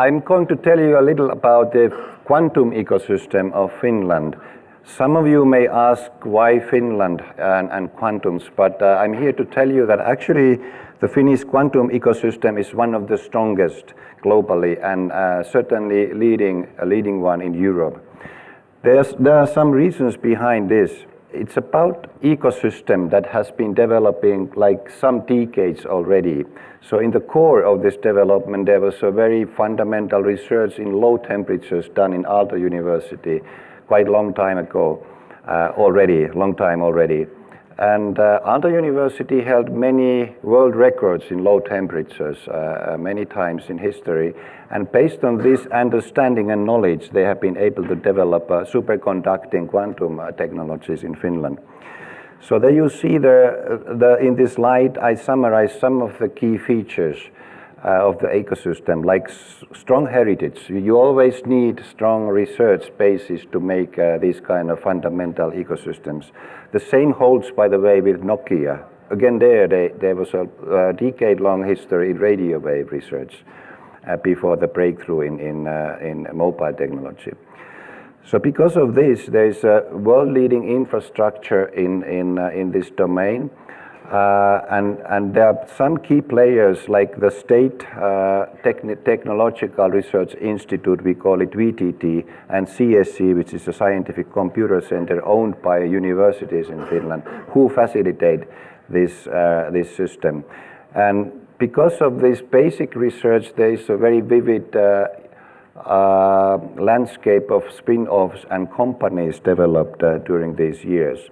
I'm going to tell you a little about the quantum ecosystem of Finland. Some of you may ask why Finland and quantums, but I'm here to tell you that actually the Finnish quantum ecosystem is one of the strongest globally and certainly a leading one in Europe. There are some reasons behind this. It's about ecosystem that has been developing like some decades already. So in the core of this development, there was a very fundamental research in low temperatures done in Aalto University quite a long time ago already. And Aalto University held many world records in low temperatures many times in history. And based on this understanding and knowledge, they have been able to develop superconducting quantum technologies in Finland. So there you see in this slide, I summarize some of the key features of the ecosystem, like strong heritage. You always need strong research basis to make these kind of fundamental ecosystems. The same holds, by the way, with Nokia. Again, there was a decade-long history in radio wave research before the breakthrough in mobile technology. So because of this, there is a world-leading infrastructure in this domain. And there are some key players like the State Technological Research Institute, we call it VTT, and CSC, which is a scientific computer center owned by universities in Finland, who facilitate this system. And because of this basic research, there is a very vivid landscape of spin-offs and companies developed during these years.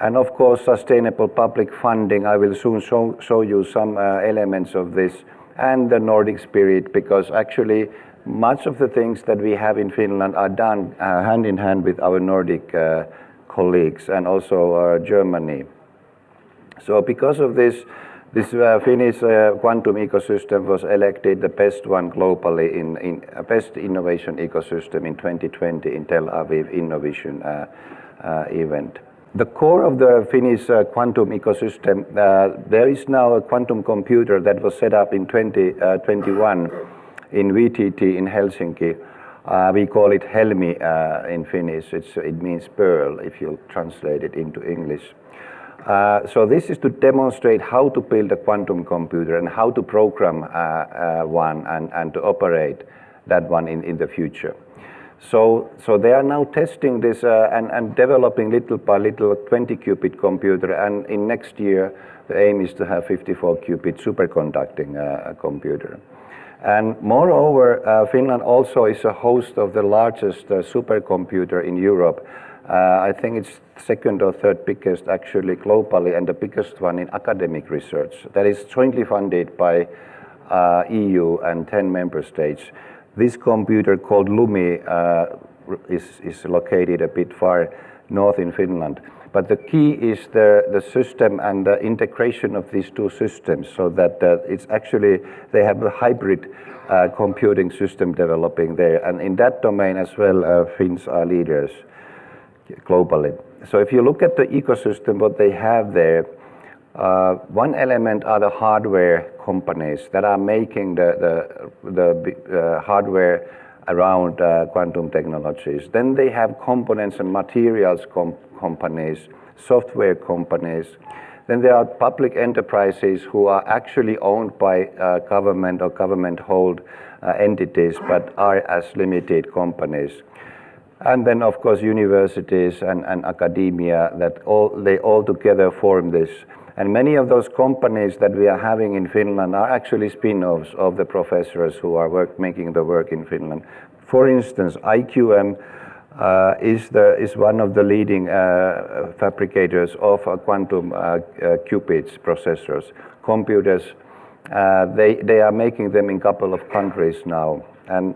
And of course, sustainable public funding. I will soon show you some elements of this, and the Nordic spirit, because actually much of the things that we have in Finland are done hand in hand with our Nordic colleagues and also Germany. So because of this Finnish quantum ecosystem was elected the best one globally in best innovation ecosystem in 2020 in Tel Aviv Innovation event. The core of the Finnish quantum ecosystem, there is now a quantum computer that was set up in 2021 in VTT in Helsinki. We call it Helmi in Finnish. It means pearl if you translate it into English. So this is to demonstrate how to build a quantum computer and how to program one and to operate that one in the future. So they are now testing this and developing little by little 20-qubit computer, and in next year the aim is to have 54-qubit superconducting computer. And moreover, Finland also is a host of the largest supercomputer in Europe. I think it's second or third biggest actually globally, and the biggest one in academic research. That is jointly funded by EU and 10 member states. This computer called LUMI is located a bit far north in Finland. But the key is the system and the integration of these two systems, so that it's actually, they have a hybrid computing system developing there. And in that domain as well, Finns are leaders globally. So if you look at the ecosystem, what they have there, one element are the hardware companies that are making the hardware around quantum technologies. Then they have components and materials companies, software companies. Then there are public enterprises who are actually owned by government or government-held entities, but are as limited companies. And then, of course, universities and academia, they all together form this. And many of those companies that we are having in Finland are actually spin-offs of the professors who are making the work in Finland. For instance, IQM is one of the leading fabricators of quantum qubits processors. Computers, they are making them in a couple of countries now. And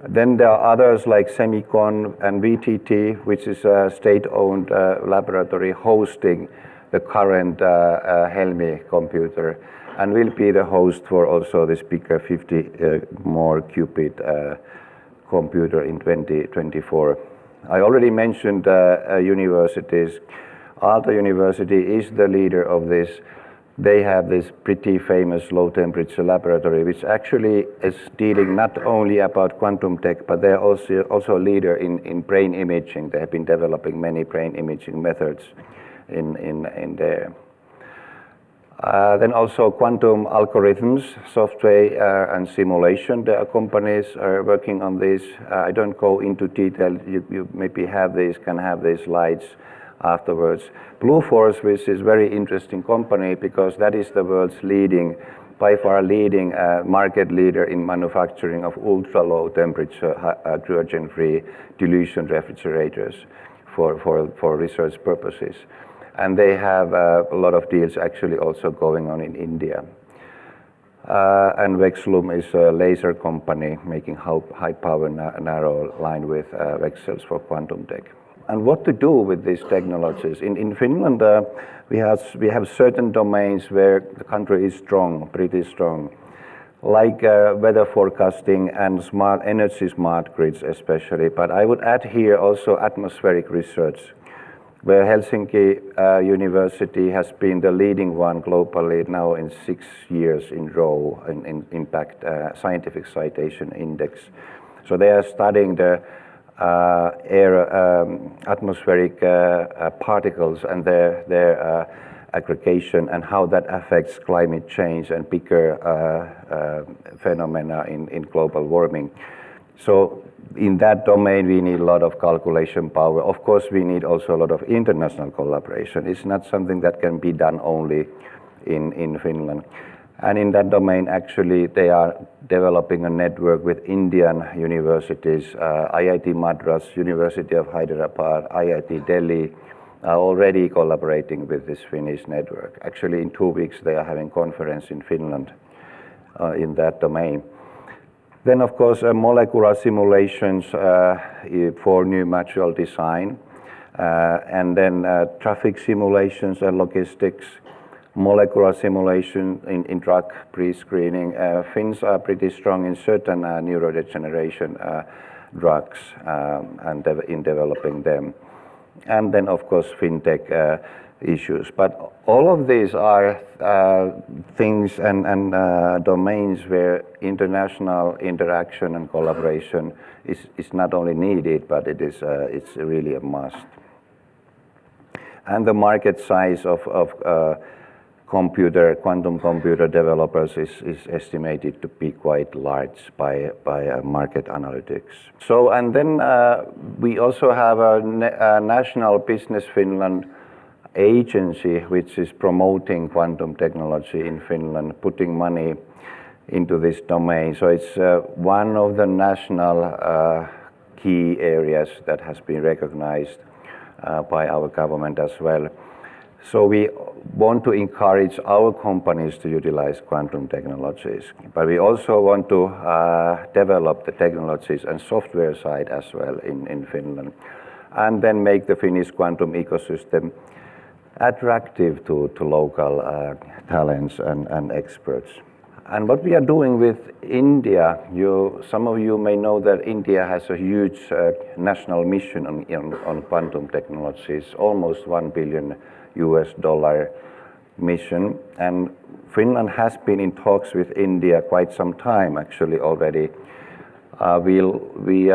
then there are others like Semicon and VTT, which is a state-owned laboratory hosting the current Helmi computer, and will be the host for also this bigger 50 more qubit computer in 2024. I already mentioned universities. Aalto University is the leader of this. They have this pretty famous low temperature laboratory, which actually is dealing not only about quantum tech, but they're also a leader in brain imaging. They have been developing many brain imaging methods in there. Then also quantum algorithms, software and simulation. The companies are working on this. I don't go into detail. You maybe can have these slides afterwards. Bluefors, which is very interesting company because that is the world's by far leading market leader in manufacturing of ultra low temperature hydrogen-free dilution refrigerators for research purposes. And they have a lot of deals actually also going on in India. And Vexlum is a laser company making high power narrow line with VCSELs for quantum tech. And what to do with these technologies? In Finland, we have certain domains where the country is strong, pretty strong, like weather forecasting and smart grids especially. But I would add here also atmospheric research, where Helsinki University has been the leading one globally now in 6 years in a row in Impact Scientific Citation Index. So they are studying the atmospheric particles and their aggregation and how that affects climate change and bigger phenomena in global warming. So in that domain, we need a lot of calculation power. Of course, we need also a lot of international collaboration. It's not something that can be done only in Finland. And in that domain, actually, they are developing a network with Indian universities. IIT Madras, University of Hyderabad, IIT Delhi are already collaborating with this Finnish network. Actually, in 2 weeks, they are having conference in Finland in that domain. Then, of course, molecular simulations for new material design, and then traffic simulations and logistics, molecular simulation in drug pre-screening. Finns are pretty strong in certain neurodegeneration drugs and in developing them. And then, of course, fintech issues. But all of these are things and domains where international interaction and collaboration is not only needed, but it's really a must. And the market size of quantum computer developers is estimated to be quite large by market analytics. So, and then we also have a National Business Finland agency which is promoting quantum technology in Finland, putting money into this domain. So it's one of the national key areas that has been recognized by our government as well. So we want to encourage our companies to utilize quantum technologies, but we also want to develop the technologies and software side as well in Finland, and then make the Finnish quantum ecosystem attractive to local talents and experts. And what we are doing with India, some of you may know that India has a huge national mission on quantum technologies, almost $1 billion mission. And Finland has been in talks with India quite some time actually already. We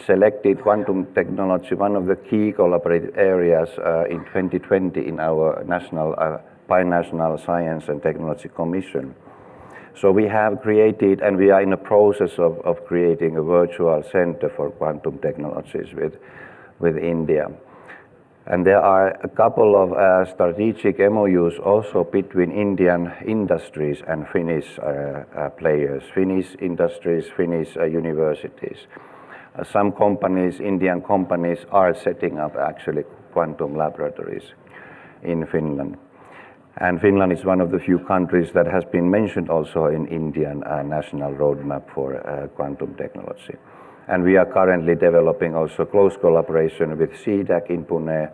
selected quantum technology, one of the key collaborative areas in 2020 in our Binational Science and Technology Commission. So we have created, and we are in the process of creating a virtual center for quantum technologies with India. And there are a couple of strategic MOUs also between Indian industries and Finnish players, Finnish industries, Finnish universities. Some companies, Indian companies, are setting up actually quantum laboratories in Finland. And Finland is one of the few countries that has been mentioned also in Indian national roadmap for quantum technology. And we are currently developing also close collaboration with CDAC in Pune,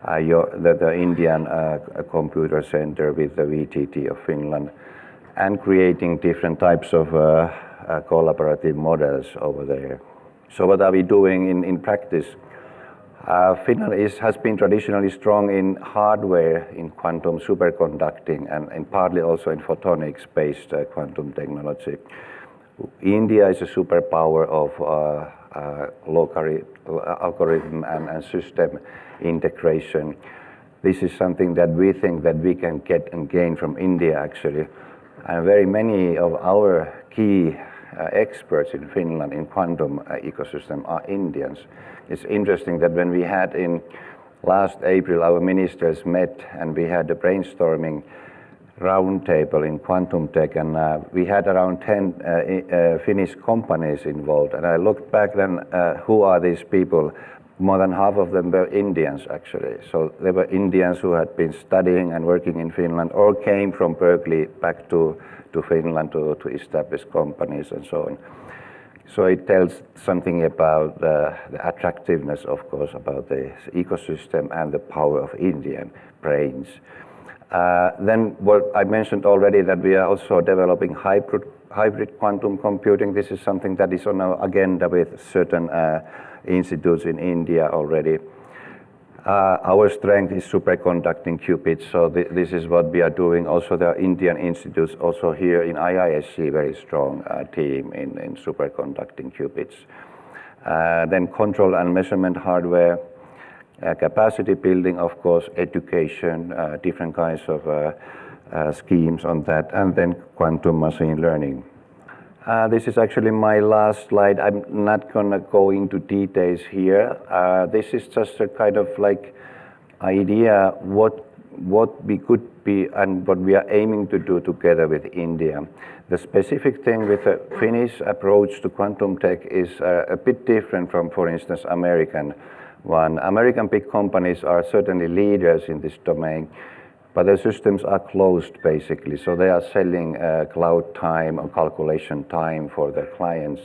the Indian computer center with the VTT of Finland, and creating different types of collaborative models over there. So what are we doing in practice? Finland has been traditionally strong in hardware, in quantum superconducting, and partly also in photonics-based quantum technology. India is a superpower of algorithm and system integration. This is something that we think that we can get and gain from India, actually. And very many of our key experts in Finland in quantum ecosystem are Indians. It's interesting that when we had in last April, our ministers met and we had a brainstorming roundtable in quantum tech, and we had around 10 Finnish companies involved. And I looked back then, who are these people? More than half of them were Indians, actually. So they were Indians who had been studying and working in Finland or came from Berkeley back to Finland to establish companies and so on. So it tells something about the attractiveness, of course, about the ecosystem and the power of Indian brains. Then what I mentioned already, that we are also developing hybrid quantum computing. This is something that is on our agenda with certain institutes in India already. Our strength is superconducting qubits, so this is what we are doing. Also, there are Indian institutes also here in IISc, very strong team in superconducting qubits. Then control and measurement hardware, capacity building, of course, education, different kinds of schemes on that, and then quantum machine learning. This is actually my last slide. I'm not going to go into details here. This is just a kind of like idea what we could be and what we are aiming to do together with India. The specific thing with the Finnish approach to quantum tech is a bit different from, for instance, American one. American big companies are certainly leaders in this domain, but the systems are closed, basically. So they are selling cloud time or calculation time for their clients.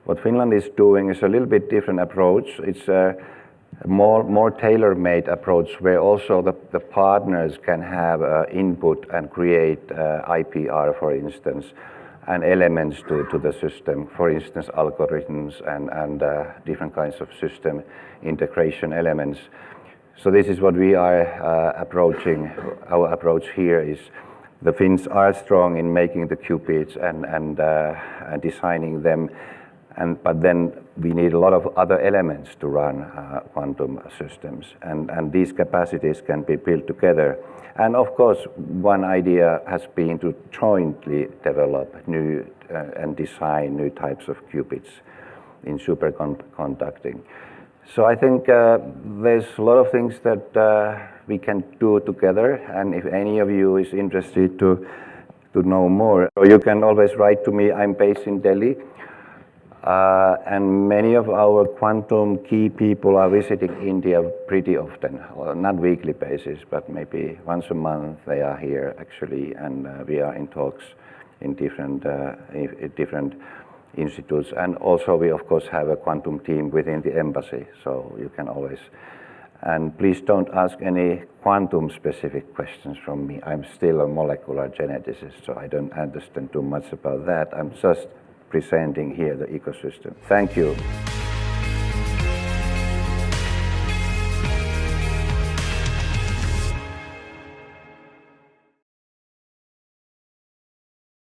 What Finland is doing is a little bit different approach. It's a more tailor-made approach where also the partners can have input and create IPR, for instance, and elements to the system. For instance, algorithms and different kinds of system integration elements. So this is what we are approaching. Our approach here is the Finns are strong in making the qubits and designing them, but then we need a lot of other elements to run quantum systems, and these capacities can be built together. And of course, one idea has been to jointly develop new and design new types of qubits in superconducting. So I think there's a lot of things that we can do together, and if any of you is interested to know more, you can always write to me. I'm based in Delhi, and many of our quantum key people are visiting India pretty often, well, not weekly basis, but maybe once a month they are here actually, and we are in talks in different institutes, and also we of course have a quantum team within the embassy, so you can always, and please don't ask any quantum specific questions from me. I'm still a molecular geneticist, so I don't understand too much about that. I'm just presenting here the ecosystem. Thank you.